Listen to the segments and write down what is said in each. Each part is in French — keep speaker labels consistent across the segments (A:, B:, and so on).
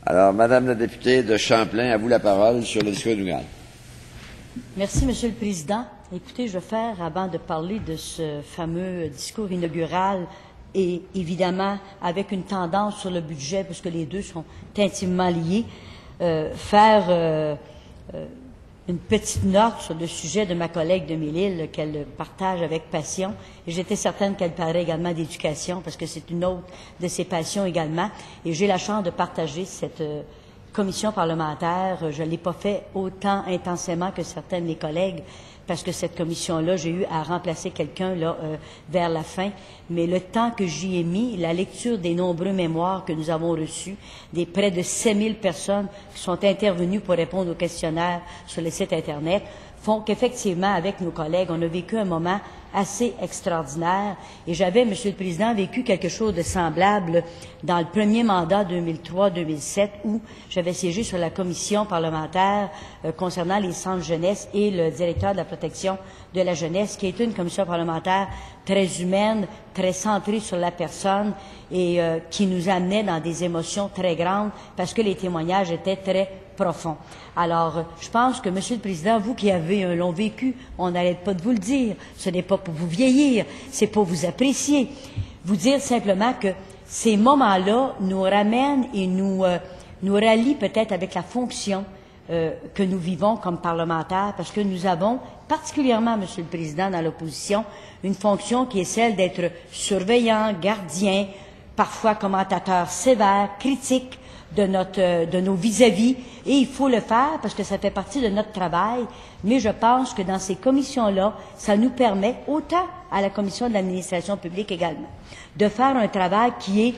A: Alors, Madame la députée de Champlain, à vous la parole sur le discours inaugural.
B: Merci, Monsieur le Président. Écoutez, je vais faire, avant de parler de ce fameux discours inaugural, et évidemment avec une tendance sur le budget, parce que les deux sont intimement liés, faire une petite note sur le sujet de ma collègue de Mille-Îles qu'elle partage avec passion. Et j'étais certaine qu'elle parlerait également d'éducation, parce que c'est une autre de ses passions également. Et j'ai la chance de partager cette commission parlementaire. Je ne l'ai pas fait autant intensément que certains de mes collègues, parce que cette commission-là, j'ai eu à remplacer quelqu'un là vers la fin. Mais le temps que j'y ai mis, la lecture des nombreux mémoires que nous avons reçus, des près de 7000 personnes qui sont intervenues pour répondre aux questionnaires sur le site Internet, font qu'effectivement, avec nos collègues, on a vécu un moment assez extraordinaire. Et j'avais, Monsieur le Président, vécu quelque chose de semblable dans le premier mandat 2003-2007, où j'avais siégé sur la commission parlementaire concernant les centres jeunesse et le directeur de la protection de la jeunesse, qui est une commission parlementaire très humaine, très centrée sur la personne et qui nous amenait dans des émotions très grandes parce que les témoignages étaient très profonds. Alors, je pense que, Monsieur le Président, vous qui avez un long vécu, on n'arrête pas de vous le dire, ce n'est pas pour vous vieillir, c'est pour vous apprécier. Vous dire simplement que ces moments-là nous ramènent et nous rallient peut-être avec la fonction que nous vivons comme parlementaires, parce que nous avons, particulièrement, Monsieur le Président, dans l'opposition, une fonction qui est celle d'être surveillant, gardien, parfois commentateur sévère, critique de nos vis-à-vis, et il faut le faire parce que ça fait partie de notre travail, mais je pense que dans ces commissions-là, ça nous permet, autant à la Commission de l'administration publique également, de faire un travail qui est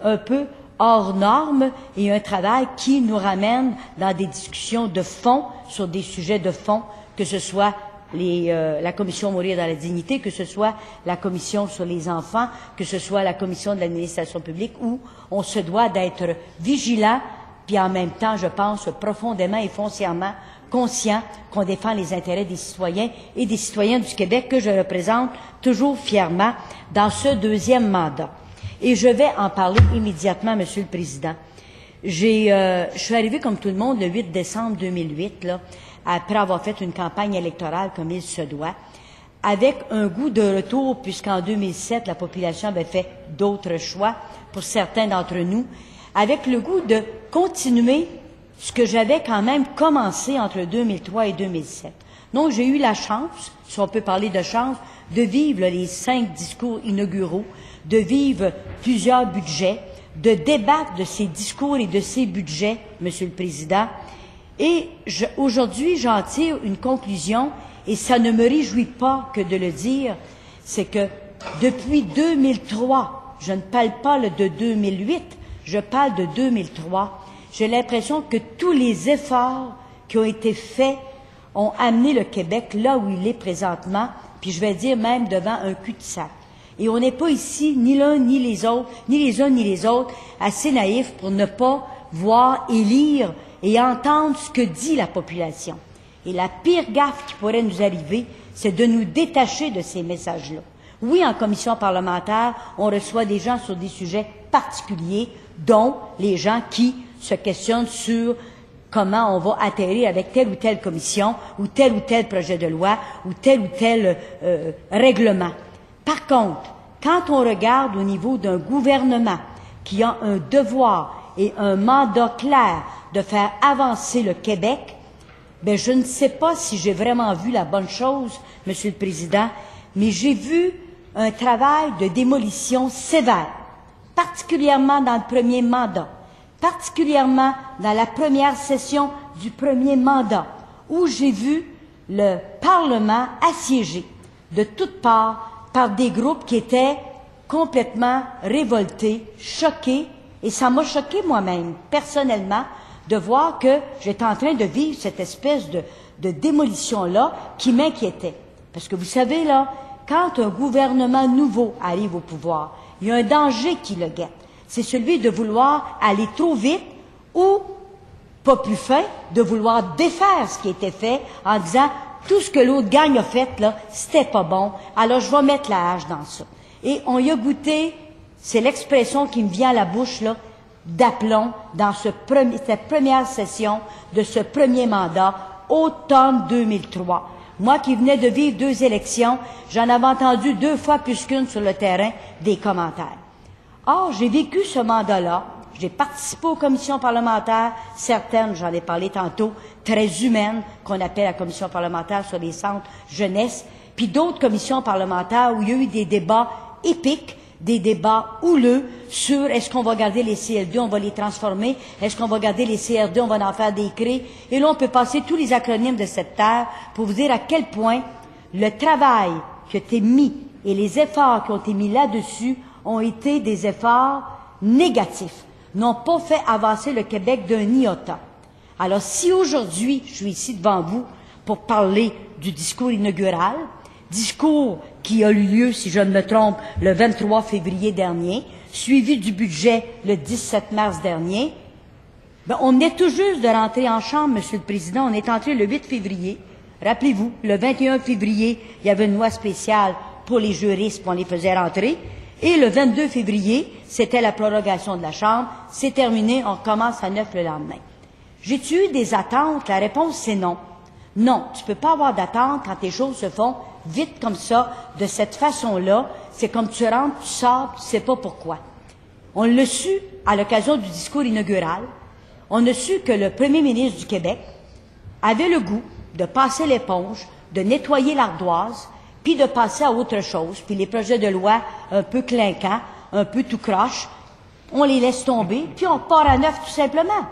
B: un peu hors norme et un travail qui nous ramène dans des discussions de fond sur des sujets de fond, que ce soit la commission Mourir dans la dignité, que ce soit la commission sur les enfants, que ce soit la commission de l'administration publique, où on se doit d'être vigilant, puis en même temps, je pense, profondément et foncièrement conscient qu'on défend les intérêts des citoyens et des citoyennes du Québec que je représente toujours fièrement dans ce deuxième mandat. Et je vais en parler immédiatement, Monsieur le Président. Je suis arrivée comme tout le monde le 8 décembre 2008, là, après avoir fait une campagne électorale comme il se doit, avec un goût de retour, puisqu'en 2007, la population avait fait d'autres choix pour certains d'entre nous, avec le goût de continuer ce que j'avais quand même commencé entre 2003 et 2007. Donc, j'ai eu la chance, si on peut parler de chance, de vivre les 5 discours inauguraux, de vivre plusieurs budgets, de débattre de ces discours et de ces budgets, Monsieur le Président. Et aujourd'hui, j'en tire une conclusion, et ça ne me réjouit pas que de le dire, c'est que depuis 2003, je ne parle pas de 2008, je parle de 2003, j'ai l'impression que tous les efforts qui ont été faits ont amené le Québec là où il est présentement, puis je vais dire même devant un cul-de-sac. Et on n'est pas ici, ni l'un ni les autres, ni les uns ni les autres, assez naïfs pour ne pas voir et lire et entendre ce que dit la population. Et la pire gaffe qui pourrait nous arriver, c'est de nous détacher de ces messages-là. Oui, en commission parlementaire, on reçoit des gens sur des sujets particuliers, dont les gens qui se questionnent sur comment on va atterrir avec telle ou telle commission, ou tel projet de loi, ou tel règlement. Par contre, quand on regarde au niveau d'un gouvernement qui a un devoir et un mandat clair de faire avancer le Québec, ben je ne sais pas si j'ai vraiment vu la bonne chose, Monsieur le Président, mais j'ai vu un travail de démolition sévère, particulièrement dans le premier mandat, particulièrement dans la première session du premier mandat, où j'ai vu le Parlement assiégé de toutes parts par des groupes qui étaient complètement révoltés, choqués, et ça m'a choqué moi-même, personnellement, de voir que j'étais en train de vivre cette espèce de démolition-là qui m'inquiétait. Parce que vous savez, là, quand un gouvernement nouveau arrive au pouvoir, il y a un danger qui le guette. C'est celui de vouloir aller trop vite ou, pas plus fin, de vouloir défaire ce qui était fait en disant tout ce que l'autre gang a fait, là, c'était pas bon, alors je vais mettre la hache dans ça. Et on y a goûté, c'est l'expression qui me vient à la bouche, là, d'aplomb dans cette première session de ce premier mandat, automne 2003. Moi qui venais de vivre 2 élections, j'en avais entendu 2 fois plus qu'une sur le terrain des commentaires. Or, j'ai vécu ce mandat-là, j'ai participé aux commissions parlementaires, certaines, j'en ai parlé tantôt, très humaines, qu'on appelle la commission parlementaire sur les centres jeunesse, puis d'autres commissions parlementaires où il y a eu des débats épiques, des débats houleux sur est-ce qu'on va garder les CLD, on va les transformer, est-ce qu'on va garder les CRD, on va en faire des CRE, et là on peut passer tous les acronymes de cette terre pour vous dire à quel point le travail qui a été mis et les efforts qui ont été mis là-dessus ont été des efforts négatifs, n'ont pas fait avancer le Québec d'un iota. Alors si aujourd'hui je suis ici devant vous pour parler du discours inaugural, discours qui a eu lieu, si je ne me trompe, le 23 février dernier, suivi du budget le 17 mars dernier. Ben, on est tout juste de rentrer en chambre, Monsieur le Président. On est entré le 8 février. Rappelez-vous, le 21 février, il y avait une loi spéciale pour les juristes, on les faisait rentrer. Et le 22 février, c'était la prorogation de la Chambre. C'est terminé, on recommence à 9 le lendemain. J'ai-tu eu des attentes? La réponse, c'est non. Non, tu peux pas avoir d'attente quand les choses se font vite comme ça, de cette façon-là. C'est comme tu rentres, tu sors, tu sais pas pourquoi. On l'a su à l'occasion du discours inaugural. On a su que le premier ministre du Québec avait le goût de passer l'éponge, de nettoyer l'ardoise, puis de passer à autre chose. Puis les projets de loi un peu clinquants, un peu tout croche, on les laisse tomber, puis on part à neuf tout simplement.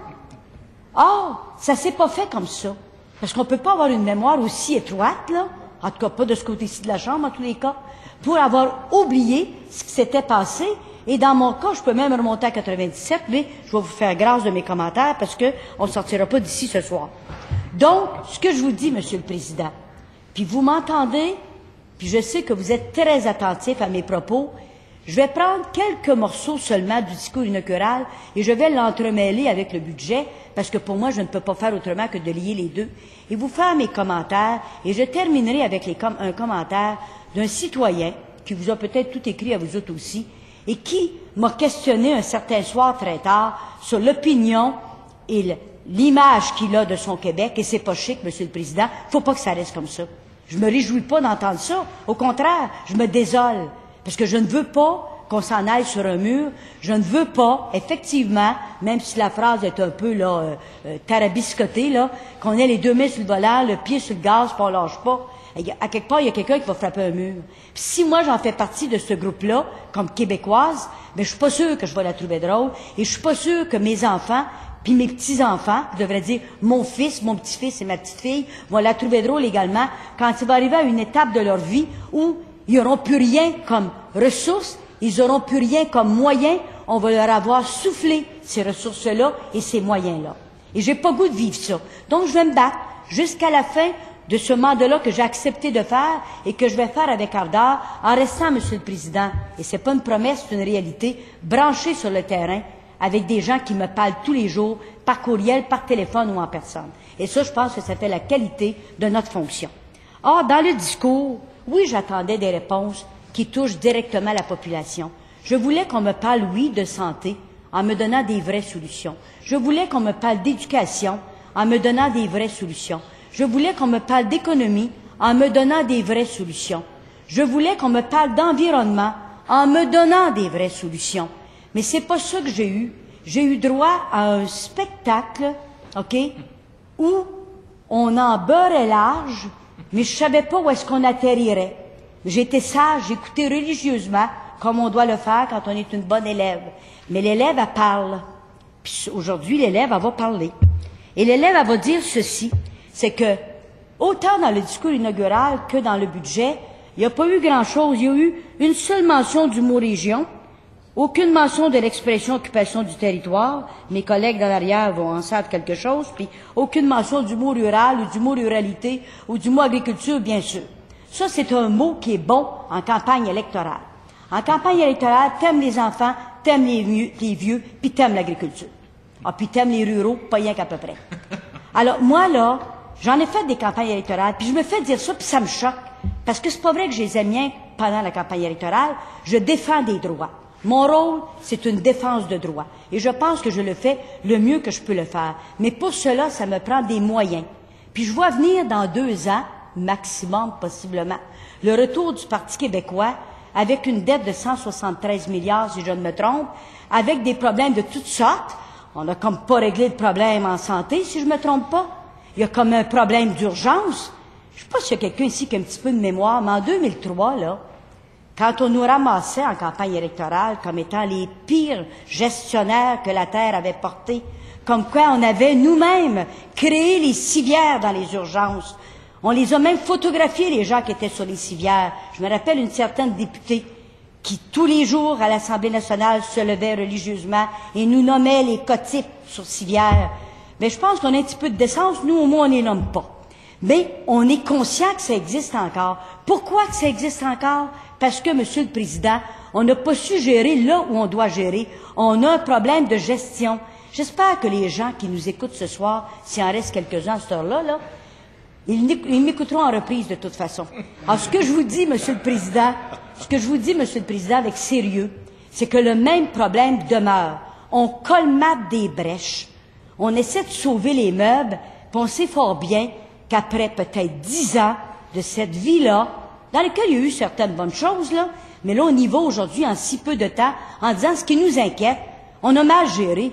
B: Or, ça s'est pas fait comme ça. Parce qu'on peut pas avoir une mémoire aussi étroite, là, en tout cas pas de ce côté-ci de la Chambre, en tous les cas, pour avoir oublié ce qui s'était passé. Et dans mon cas, je peux même remonter à 97, mais je vais vous faire grâce de mes commentaires parce que on ne sortira pas d'ici ce soir. Donc, ce que je vous dis, Monsieur le Président, puis vous m'entendez, puis je sais que vous êtes très attentif à mes propos, je vais prendre quelques morceaux seulement du discours inaugural et je vais l'entremêler avec le budget, parce que pour moi, je ne peux pas faire autrement que de lier les deux, et vous faire mes commentaires, et je terminerai avec un commentaire d'un citoyen qui vous a peut-être tout écrit à vous autres aussi, et qui m'a questionné un certain soir très tard sur l'opinion et l'image qu'il a de son Québec, et c'est pas chic, Monsieur le Président, faut pas que ça reste comme ça. Je me réjouis pas d'entendre ça, au contraire, je me désole. Parce que je ne veux pas qu'on s'en aille sur un mur. Je ne veux pas, effectivement, même si la phrase est un peu là tarabiscotée, là, qu'on ait les 2 mains sur le volant, le pied sur le gaz, puis on lâche pas. À quelque part, il y a quelqu'un qui va frapper un mur. Puis si moi, j'en fais partie de ce groupe-là, comme québécoise, ben, je suis pas sûre que je vais la trouver drôle, et je suis pas sûre que mes enfants, puis mes petits-enfants, je devrais dire mon fils, mon petit-fils et ma petite-fille, vont la trouver drôle également quand il va arriver à une étape de leur vie où ils n'auront plus rien comme ressources, ils n'auront plus rien comme moyens, on va leur avoir soufflé ces ressources-là et ces moyens-là. Et j'ai pas goût de vivre ça. Donc je vais me battre jusqu'à la fin de ce mandat-là que j'ai accepté de faire et que je vais faire avec ardeur en restant, Monsieur le Président, et c'est pas une promesse, c'est une réalité, branché sur le terrain avec des gens qui me parlent tous les jours, par courriel, par téléphone ou en personne. Et ça, je pense que ça fait la qualité de notre fonction. Or, dans le discours, oui, j'attendais des réponses qui touchent directement la population. Je voulais qu'on me parle, oui, de santé, en me donnant des vraies solutions. Je voulais qu'on me parle d'éducation, en me donnant des vraies solutions. Je voulais qu'on me parle d'économie, en me donnant des vraies solutions. Je voulais qu'on me parle d'environnement, en me donnant des vraies solutions. Mais c'est pas ça que j'ai eu. J'ai eu droit à un spectacle, OK, où on en beurrait large, mais je savais pas où est-ce qu'on atterrirait. J'étais sage, j'écoutais religieusement, comme on doit le faire quand on est une bonne élève. Mais l'élève, elle parle. Puis aujourd'hui, l'élève, elle va parler. Et l'élève, elle va dire ceci, c'est que, autant dans le discours inaugural que dans le budget, il n'y a pas eu grand-chose. Il y a eu une seule mention du mot région, aucune mention de l'expression occupation du territoire. Mes collègues dans l'arrière vont en savoir quelque chose. Puis aucune mention du mot rural ou du mot ruralité ou du mot agriculture, bien sûr. Ça, c'est un mot qui est bon en campagne électorale. En campagne électorale, t'aimes les enfants, t'aimes les vieux, puis t'aimes l'agriculture. Ah, puis t'aimes les ruraux, pas rien qu'à peu près. Alors, moi, là, j'en ai fait des campagnes électorales, puis je me fais dire ça, puis ça me choque. Parce que c'est pas vrai que je les aime bien pendant la campagne électorale. Je défends des droits. Mon rôle, c'est une défense de droit. Et je pense que je le fais le mieux que je peux le faire. Mais pour cela, ça me prend des moyens. Puis je vois venir dans 2 ans, maximum possiblement, le retour du Parti québécois avec une dette de 173 milliards, si je ne me trompe, avec des problèmes de toutes sortes. On n'a comme pas réglé le problème en santé, si je ne me trompe pas. Il y a comme un problème d'urgence. Je ne sais pas s'il y a quelqu'un ici qui a un petit peu de mémoire, mais en 2003, là, quand on nous ramassait en campagne électorale comme étant les pires gestionnaires que la Terre avait portés, comme quoi on avait nous-mêmes créé les civières dans les urgences. On les a même photographiés, les gens qui étaient sur les civières. Je me rappelle une certaine députée qui, tous les jours, à l'Assemblée nationale, se levait religieusement et nous nommait les cotypes sur civières. Mais je pense qu'on a un petit peu de décence. Nous, au moins, on ne les nomme pas. Mais on est conscient que ça existe encore. Pourquoi que ça existe encore? Parce que, Monsieur le Président, on n'a pas su gérer là où on doit gérer. On a un problème de gestion. J'espère que les gens qui nous écoutent ce soir, s'il en reste quelques-uns à cette heure-là, ils m'écouteront en reprise de toute façon. Alors, ce que je vous dis, Monsieur le Président, avec sérieux, c'est que le même problème demeure. On colmate des brèches, on essaie de sauver les meubles, puis on sait fort bien qu'après peut-être 10 ans de cette vie-là, dans laquelle il y a eu certaines bonnes choses, là, mais là, on y va aujourd'hui en si peu de temps, en disant ce qui nous inquiète, on a mal géré.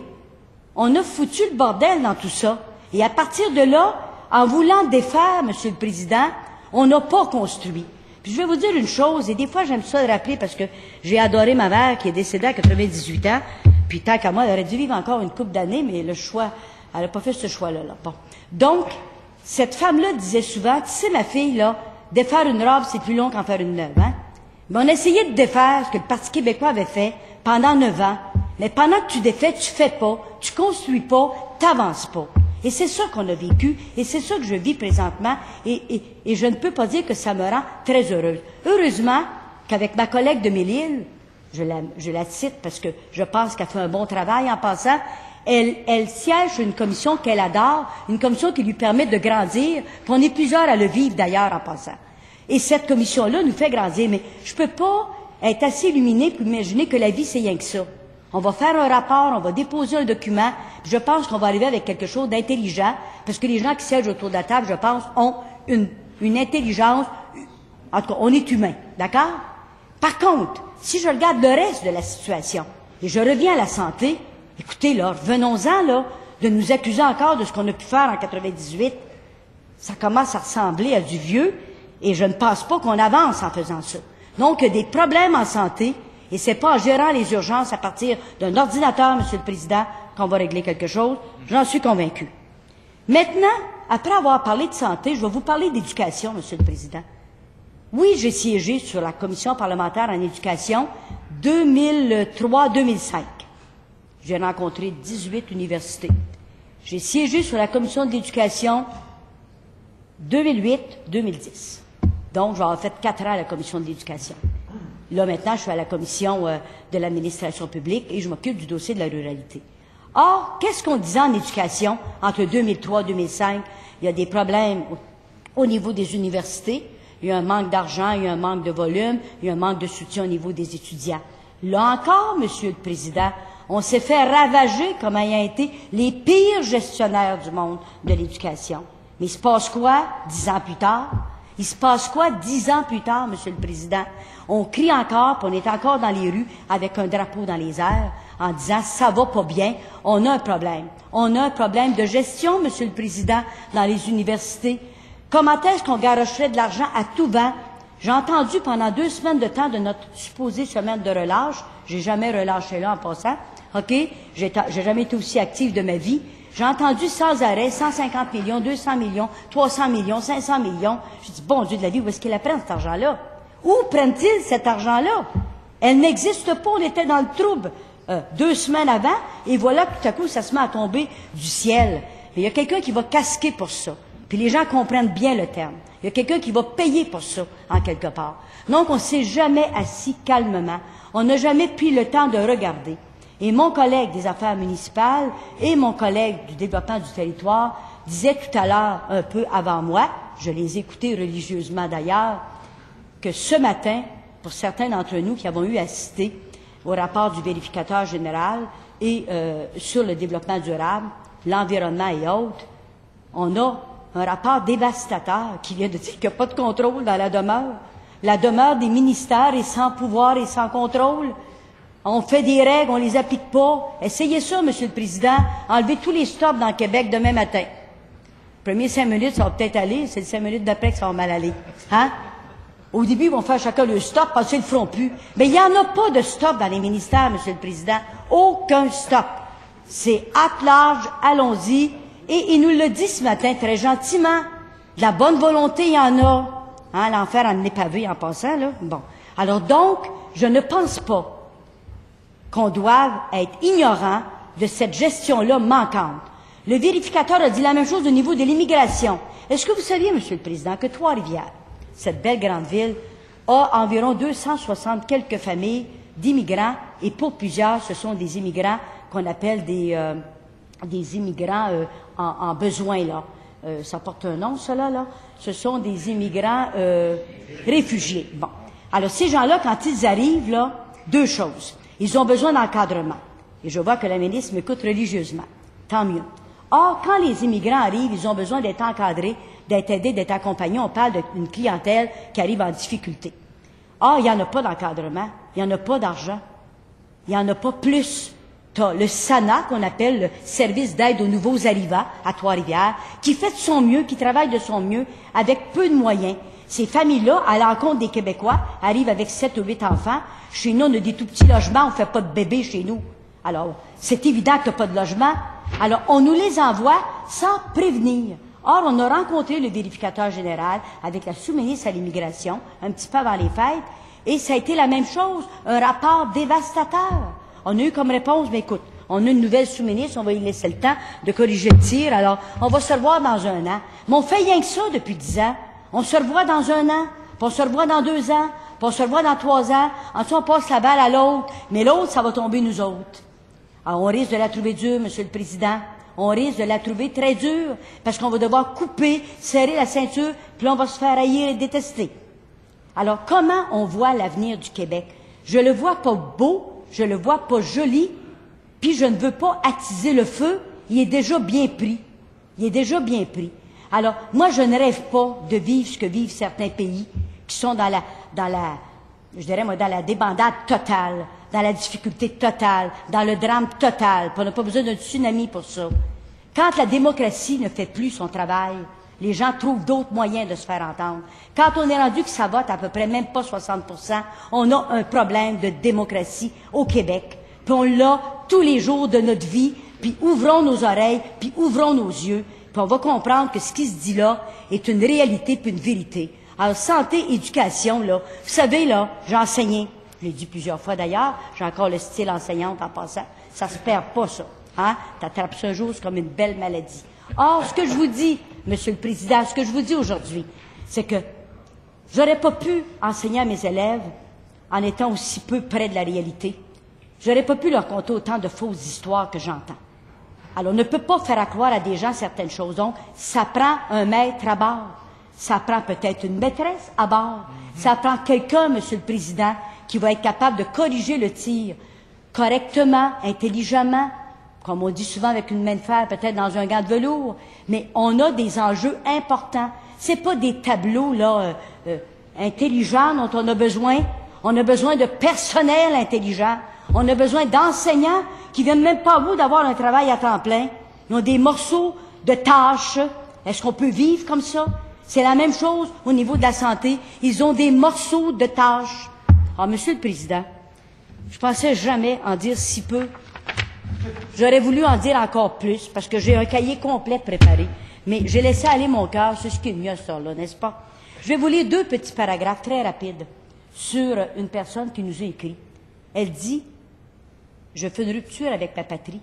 B: On a foutu le bordel dans tout ça. Et à partir de là, en voulant défaire, Monsieur le Président, on n'a pas construit. Puis je vais vous dire une chose, et des fois j'aime ça le rappeler parce que j'ai adoré ma mère qui est décédée à 98 ans, puis tant qu'à moi, elle aurait dû vivre encore une couple d'années, mais le choix, elle n'a pas fait ce choix-là. Là. Bon. Donc, cette femme-là disait souvent, tu sais ma fille, là, défaire une robe, c'est plus long qu'en faire une neuve. Hein? Mais on essayait de défaire ce que le Parti québécois avait fait pendant 9 ans. Mais pendant que tu défais, tu fais pas, tu construis pas, t'avances pas. Et c'est ça qu'on a vécu, et c'est ça que je vis présentement, et je ne peux pas dire que ça me rend très heureuse. Heureusement qu'avec ma collègue de Mille-Îles, je la cite parce que je pense qu'elle fait un bon travail en passant, elle siège sur une commission qu'elle adore, une commission qui lui permet de grandir, puis on est plusieurs à le vivre d'ailleurs en passant. Et cette commission-là nous fait grandir, mais je peux pas être assez illuminée pour imaginer que la vie c'est rien que ça. On va faire un rapport, on va déposer un document, puis je pense qu'on va arriver avec quelque chose d'intelligent, parce que les gens qui siègent autour de la table, je pense, ont une intelligence, en tout cas, on est humain, d'accord? Par contre, si je regarde le reste de la situation, et je reviens à la santé, écoutez, là, revenons-en, là, de nous accuser encore de ce qu'on a pu faire en 98, ça commence à ressembler à du vieux, et je ne pense pas qu'on avance en faisant ça. Donc, il y a des problèmes en santé, et c'est pas en gérant les urgences à partir d'un ordinateur, Monsieur le Président, qu'on va régler quelque chose. J'en suis convaincu. Maintenant, après avoir parlé de santé, je vais vous parler d'éducation, Monsieur le Président. Oui, j'ai siégé sur la commission parlementaire en éducation 2003-2005. J'ai rencontré 18 universités. J'ai siégé sur la commission de l'éducation 2008-2010. Donc, j'ai fait 4 ans à la commission de l'éducation. Là, maintenant, je suis à la commission de l'administration publique et je m'occupe du dossier de la ruralité. Or, qu'est-ce qu'on disait en éducation entre 2003 et 2005? Il y a des problèmes au niveau des universités, il y a un manque d'argent, il y a un manque de volume, il y a un manque de soutien au niveau des étudiants. Là encore, Monsieur le Président, on s'est fait ravager comme ayant été les pires gestionnaires du monde de l'éducation. Mais il se passe quoi 10 ans plus tard? Il se passe quoi 10 ans plus tard, Monsieur le Président? On crie encore, puis on est encore dans les rues avec un drapeau dans les airs en disant « ça va pas bien, on a un problème ». On a un problème de gestion, Monsieur le Président, dans les universités. Comment est-ce qu'on garocherait de l'argent à tout vent? J'ai entendu pendant 2 semaines de temps de notre supposée semaine de relâche, j'ai jamais relâché là en passant, OK? J'ai jamais été aussi active de ma vie. J'ai entendu sans arrêt 150 millions, 200 millions, 300 millions, 500 millions. Je dis, bon Dieu de la vie, où est-ce qu'ils la prennent, cet argent-là? Où prennent-ils cet argent-là? Elle n'existe pas, on était dans le trouble 2 semaines avant, et voilà, tout à coup, ça se met à tomber du ciel. Il y a quelqu'un qui va casquer pour ça. Puis les gens comprennent bien le terme. Il y a quelqu'un qui va payer pour ça, en quelque part. Donc, on ne s'est jamais assis calmement. On n'a jamais pris le temps de regarder. Et mon collègue des affaires municipales et mon collègue du développement du territoire disaient tout à l'heure, un peu avant moi, je les écoutais religieusement d'ailleurs, que ce matin, pour certains d'entre nous qui avons eu à assister au rapport du vérificateur général et sur le développement durable, l'environnement et autres, on a un rapport dévastateur qui vient de dire qu'il n'y a pas de contrôle dans la demeure. La demeure des ministères est sans pouvoir et sans contrôle. On fait des règles, on les applique pas. Essayez ça, Monsieur le Président. Enlevez tous les stops dans le Québec demain matin. Les premiers 5 minutes, ça va peut-être aller. C'est les 5 minutes d'après que ça va mal aller. Hein? Au début, ils vont faire chacun le stop, parce qu'ils ne le feront plus. Mais il n'y en a pas de stop dans les ministères, Monsieur le Président. Aucun stop. C'est at large, allons-y. Et il nous le dit ce matin très gentiment. De la bonne volonté, il y en a. Hein, l'enfer en est pavé en passant, là. Bon. Alors donc, je ne pense pas qu'on doive être ignorant de cette gestion-là manquante. Le vérificateur a dit la même chose au niveau de l'immigration. Est-ce que vous saviez, Monsieur le Président, que Trois-Rivières, cette belle grande ville, a environ 260 quelques familles d'immigrants, et pour plusieurs, ce sont des immigrants qu'on appelle des immigrants en besoin, là. Ça porte un nom, cela, là. Ce sont des immigrants réfugiés. Bon. Alors, ces gens-là, quand ils arrivent, là, deux choses. Ils ont besoin d'encadrement. Et je vois que la ministre m'écoute religieusement. Tant mieux. Or, quand les immigrants arrivent, ils ont besoin d'être encadrés, d'être aidés, d'être accompagnés. On parle d'une clientèle qui arrive en difficulté. Or, il n'y en a pas d'encadrement. Il n'y en a pas d'argent. Il n'y en a pas plus. T'as le SANA, qu'on appelle le Service d'aide aux nouveaux arrivants à Trois-Rivières, qui fait de son mieux, qui travaille de son mieux, avec peu de moyens. Ces familles-là, à l'encontre des Québécois, arrivent avec 7 ou 8 enfants. Chez nous, on a des tout petits logements, on ne fait pas de bébés chez nous. Alors, c'est évident qu'il n'y a pas de logement. Alors, on nous les envoie sans prévenir. Or, on a rencontré le vérificateur général avec la sous-ministre à l'immigration, un petit peu avant les fêtes, et ça a été la même chose, un rapport dévastateur. On a eu comme réponse, mais écoute, on a une nouvelle sous-ministre, on va y laisser le temps de corriger le tir, alors on va se revoir dans un an. Mais on fait rien que ça depuis 10 ans. On se revoit dans un an, puis on se revoit dans 2 ans, puis on se revoit dans 3 ans. Ensuite, on passe la balle à l'autre, mais l'autre, ça va tomber nous autres. Alors, on risque de la trouver dure, Monsieur le Président. On risque de la trouver très dure, parce qu'on va devoir couper, serrer la ceinture, puis là, on va se faire haïr et détester. Alors, comment on voit l'avenir du Québec? Je le vois pas beau, je le vois pas joli, puis je ne veux pas attiser le feu, il est déjà bien pris. Il est déjà bien pris. Alors, moi, je ne rêve pas de vivre ce que vivent certains pays qui sont dans la débandade totale, dans la difficulté totale, dans le drame total. Puis on n'a pas besoin d'un tsunami pour ça. Quand la démocratie ne fait plus son travail, les gens trouvent d'autres moyens de se faire entendre. Quand on est rendu que ça vote à peu près même pas 60%, on a un problème de démocratie au Québec. Puis on l'a tous les jours de notre vie, puis ouvrons nos oreilles, puis ouvrons nos yeux, puis on va comprendre que ce qui se dit là est une réalité puis une vérité. Alors, santé, éducation, là, vous savez, là, j'ai enseigné, je l'ai dit plusieurs fois d'ailleurs, j'ai encore le style enseignante en passant, ça se perd pas, ça. Hein? T'attrapes ça un jour, c'est comme une belle maladie. Or, ce que je vous dis, Monsieur le Président, ce que je vous dis aujourd'hui, c'est que j'aurais pas pu enseigner à mes élèves en étant aussi peu près de la réalité. J'aurais pas pu leur conter autant de fausses histoires que j'entends. Alors, on ne peut pas faire accroire à des gens certaines choses. Donc, ça prend un maître à bord. Ça prend peut-être une maîtresse à bord. Ça prend quelqu'un, Monsieur le Président, qui va être capable de corriger le tir correctement, intelligemment, comme on dit souvent avec une main de fer, peut-être dans un gant de velours. Mais on a des enjeux importants. C'est pas des tableaux là intelligents dont on a besoin. On a besoin de personnel intelligent. On a besoin d'enseignants qui viennent même pas à bout d'avoir un travail à temps plein. Ils ont des morceaux de tâches. Est-ce qu'on peut vivre comme ça? C'est la même chose au niveau de la santé. Ils ont des morceaux de tâches. Ah, Monsieur le Président, je pensais jamais en dire si peu. J'aurais voulu en dire encore plus, parce que j'ai un cahier complet préparé. Mais j'ai laissé aller mon cœur, c'est ce qui est mieux à ce temps-là, n'est-ce pas? Je vais vous lire 2 petits paragraphes très rapides sur une personne qui nous a écrit. Elle dit, « Je fais une rupture avec ma patrie.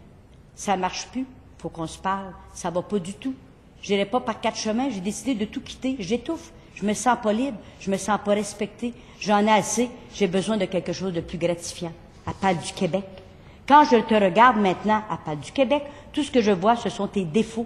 B: Ça marche plus, faut qu'on se parle, ça va pas du tout. J'irai pas par 4 chemins, j'ai décidé de tout quitter, j'étouffe, je me sens pas libre, je me sens pas respectée, j'en ai assez, j'ai besoin de quelque chose de plus gratifiant. » Elle parle du Québec. Quand je te regarde maintenant, elle parle du Québec, tout ce que je vois, ce sont tes défauts.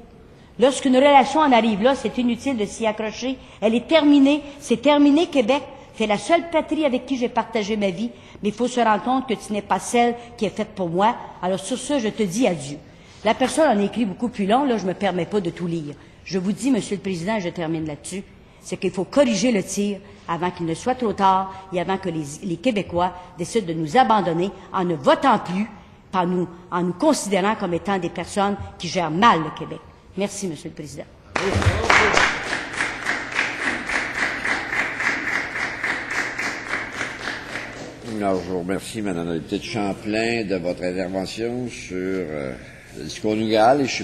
B: Lorsqu'une relation en arrive là, c'est inutile de s'y accrocher. Elle est terminée, c'est terminé Québec. C'est la seule patrie avec qui j'ai partagé ma vie, mais il faut se rendre compte que tu n'es pas celle qui est faite pour moi. Alors sur ce, je te dis adieu. La personne en a écrit beaucoup plus long, là, je ne me permets pas de tout lire. Je vous dis, Monsieur le Président, et je termine là-dessus, c'est qu'il faut corriger le tir avant qu'il ne soit trop tard et avant que les Québécois décident de nous abandonner en ne votant plus, en nous considérant comme étant des personnes qui gèrent mal le Québec. Merci, Monsieur le Président.
A: Alors, je vous remercie, Madame la députée de Champlain, de votre intervention sur le discours inaugural. Et je suis